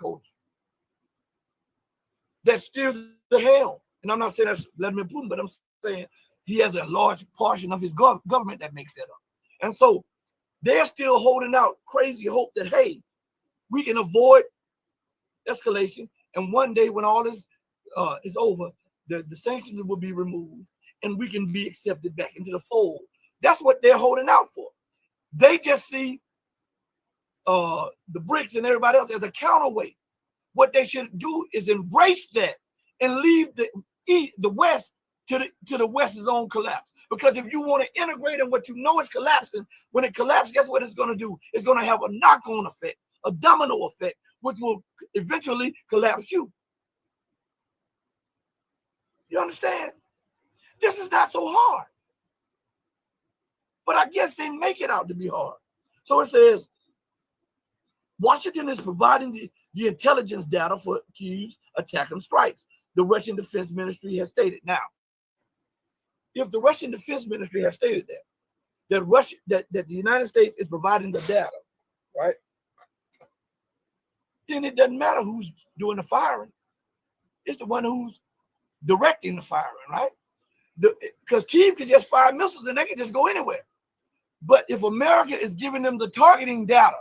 culture that steers the helm. And I'm not saying that's Vladimir Putin, but I'm saying he has a large portion of his government that makes that up. And so they're still holding out crazy hope that, hey, we can avoid escalation. And one day when all this is over, the sanctions will be removed and we can be accepted back into the fold. That's what they're holding out for. They just see the BRICS and everybody else as a counterweight. What they should do is embrace that and leave the West to the West's own collapse. Because if you want to integrate in what you know is collapsing, when it collapses, guess what it's going to do? It's going to have a knock-on effect, a domino effect, which will eventually collapse you. You understand? This is not so hard. But I guess they make it out to be hard. So it says, Washington is providing the intelligence data for Kiev's attack and strikes, the Russian Defense Ministry has stated. Now, if the Russian Defense Ministry has stated that the United States is providing the data, right? Then it doesn't matter who's doing the firing. It's the one who's directing the firing, right? Because Kiev could just fire missiles and they can just go anywhere. But if America is giving them the targeting data,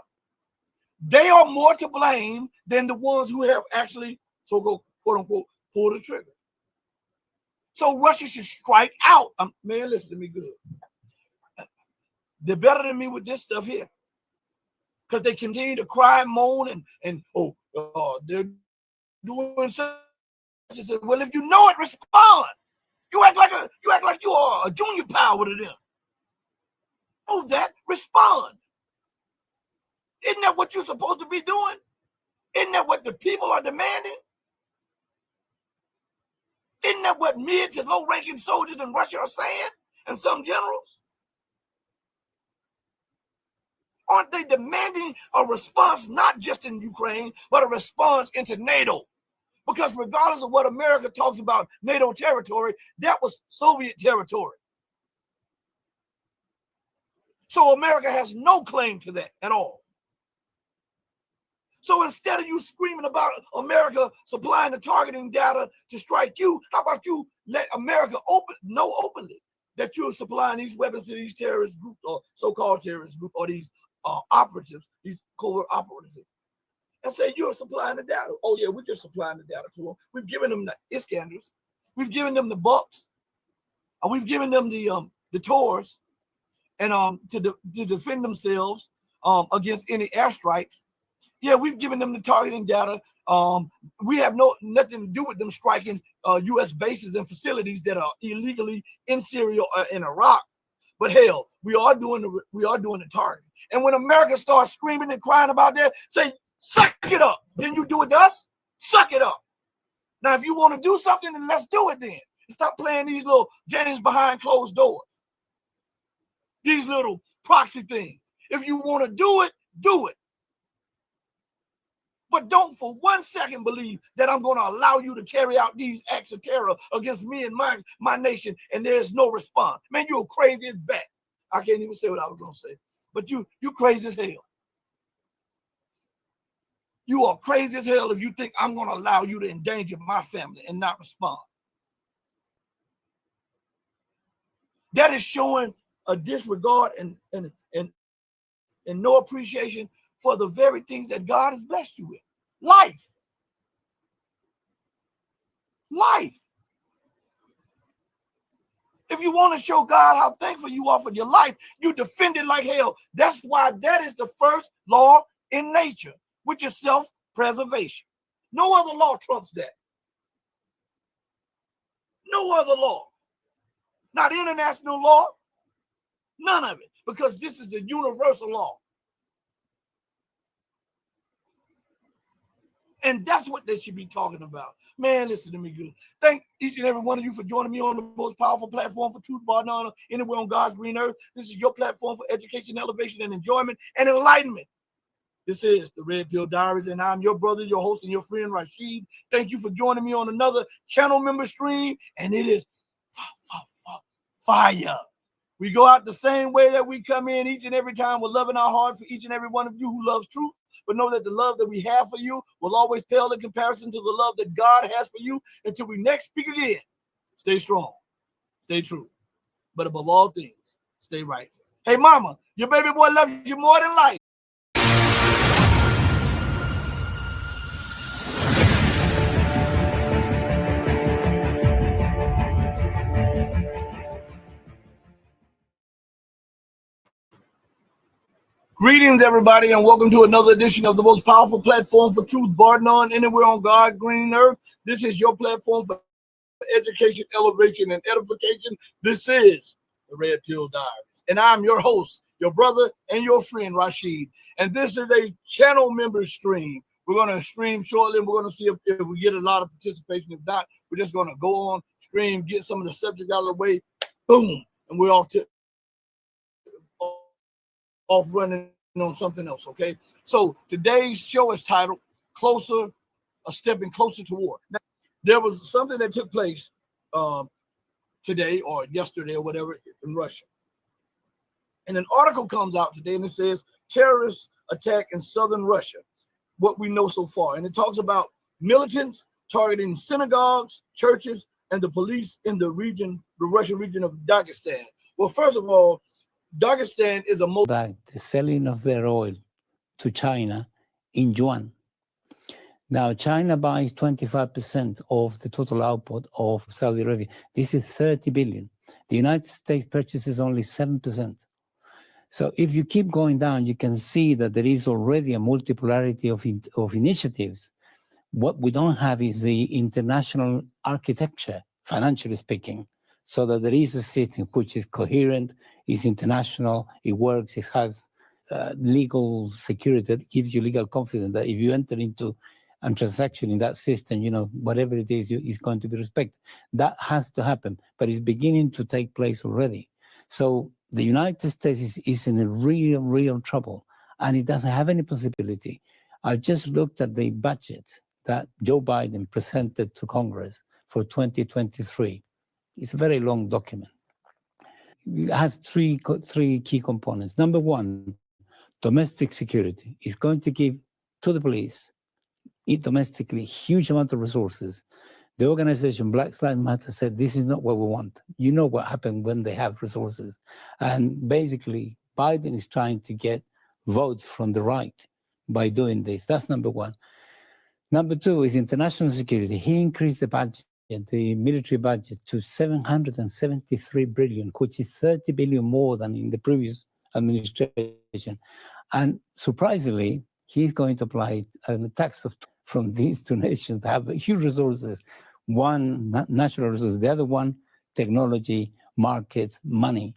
they are more to blame than the ones who have actually, so-called, quote-unquote, pulled the trigger. So Russia should strike out. Man, listen to me good. They're better than me with this stuff here. Because they continue to cry, moan, and they're doing such and such. Well, if you know it, respond. You act like you are a junior power to them. Oh, that respond. Isn't that what you're supposed to be doing? Isn't that what the people are demanding? Isn't that what mid to low-ranking soldiers in Russia are saying? And some generals? Aren't they demanding a response not just in Ukraine, but a response into NATO? Because regardless of what America talks about NATO territory, that was Soviet territory. So America has no claim to that at all. So instead of you screaming about America supplying the targeting data to strike you, how about you let America know openly that you're supplying these weapons to these terrorist groups or so-called terrorist groups or these operatives, these covert operatives, and say you're supplying the data. Oh yeah, we're just supplying the data to them. We've given them the Iskanders, we've given them the Bucks, and we've given them the Taurs, and to defend themselves against any airstrikes. Yeah, we've given them the targeting data. We have nothing to do with them striking U.S. bases and facilities that are illegally in Syria or in Iraq. But hell, we are doing the targeting. And when America starts screaming and crying about that, say, suck it up. Then you do it to us? Suck it up. Now, if you want to do something, then let's do it then. Stop playing these little games behind closed doors. These little proxy things. If you want to do it, do it. But don't for 1 second believe that I'm going to allow you to carry out these acts of terror against me and my nation, and there's no response. Man, you're crazy as bat. I can't even say what I was going to say. But you crazy as hell. You are crazy as hell if you think I'm going to allow you to endanger my family and not respond. That is showing a disregard and no appreciation for the very things that God has blessed you with. Life. Life. If you want to show God how thankful you are for your life, you defend it like hell. That's why that is the first law in nature, which is self-preservation. No other law trumps that. No other law. Not international law. None of it. Because this is the universal law. And that's what they should be talking about. Man, listen to me good. Thank each and every one of you for joining me on the most powerful platform for truth, bar, and honor, anywhere on God's green earth. This is your platform for education, elevation, and enjoyment and enlightenment. This is the Red Pill Diaries, and I'm your brother, your host, and your friend, Rashid. Thank you for joining me on another channel member stream, and it is fire. We go out the same way that we come in each and every time with love in our heart for each and every one of you who loves truth. But know that the love that we have for you will always pale in comparison to the love that God has for you. Until we next speak again, stay strong, stay true, but above all things, stay righteous. Hey, mama, your baby boy loves you more than life. Greetings, everybody, and welcome to another edition of the most powerful platform for truth, bar none, anywhere on God's green earth. This is your platform for education, elevation, and edification. This is the Red Pill Diaries, and I'm your host, your brother, and your friend, Rashid. And this is a channel member stream. We're going to stream shortly, and we're going to see if we get a lot of participation. If not, we're just going to go on, stream, get some of the subjects out of the way, boom, and we're off running on something else. Okay, so today's show is titled "Closer, a Stepping Closer to War." Now, there was something that took place today or yesterday or whatever in Russia, and an article comes out today and it says terrorist attack in southern Russia, what we know so far, and it talks about militants targeting synagogues, churches, and the police in the Russian region of Dagestan. Well, first of all, Dagestan is the selling of their oil to China in yuan. Now, China buys 25% of the total output of Saudi Arabia. This is 30 billion. The United States purchases only 7%. So if you keep going down, you can see that there is already a multiplarity of initiatives. What we don't have is the international architecture, financially speaking, so that there is a system which is coherent, is international, it works, it has legal security that gives you legal confidence that if you enter into a transaction in that system, whatever it is going to be respected. That has to happen, but it's beginning to take place already. So the United States is in a real trouble, and it doesn't have any possibility. I just looked at the budget that Joe Biden presented to Congress for 2023. It's a very long document. It has three key components. Number one, domestic security. It's going to give to the police domestically huge amount of resources. The organization Black Lives Matter said, this is not what we want. You know what happened when they have resources. And basically, Biden is trying to get votes from the right by doing this. That's number one. Number two is international security. He increased the budget, the military budget, to 773 billion, which is 30 billion more than in the previous administration. And surprisingly, he's going to apply a tax from these two nations that have huge resources. One, natural resources, the other one, technology, markets, money,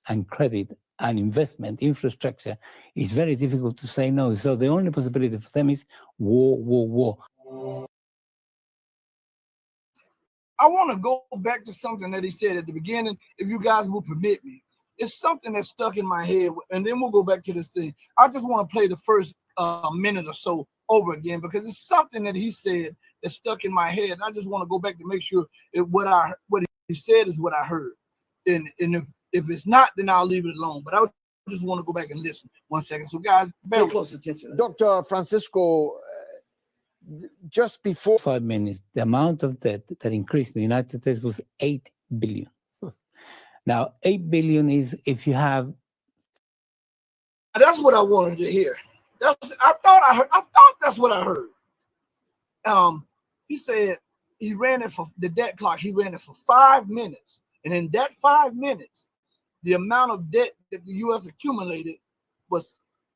and credit, and investment, infrastructure. It's very difficult to say no. So the only possibility for them is war. I want to go back to something that he said at the beginning, if you guys will permit me. It's something that's stuck in my head, and then we'll go back to this thing. I just want to play the first minute or so over again, because it's something that he said that's stuck in my head. I just want to go back to make sure what he said is what I heard. And if it's not, then I'll leave it alone. But I just want to go back and listen 1 second. So guys, pay close attention. Dr. Francisco, just before 5 minutes, the amount of debt that increased in the United States was 8 billion. Now, 8 billion is if you have. That's what I wanted to hear. I thought that's what I heard. He said he ran it for the debt clock. He ran it for 5 minutes, and in that 5 minutes, the amount of debt that the U.S. accumulated was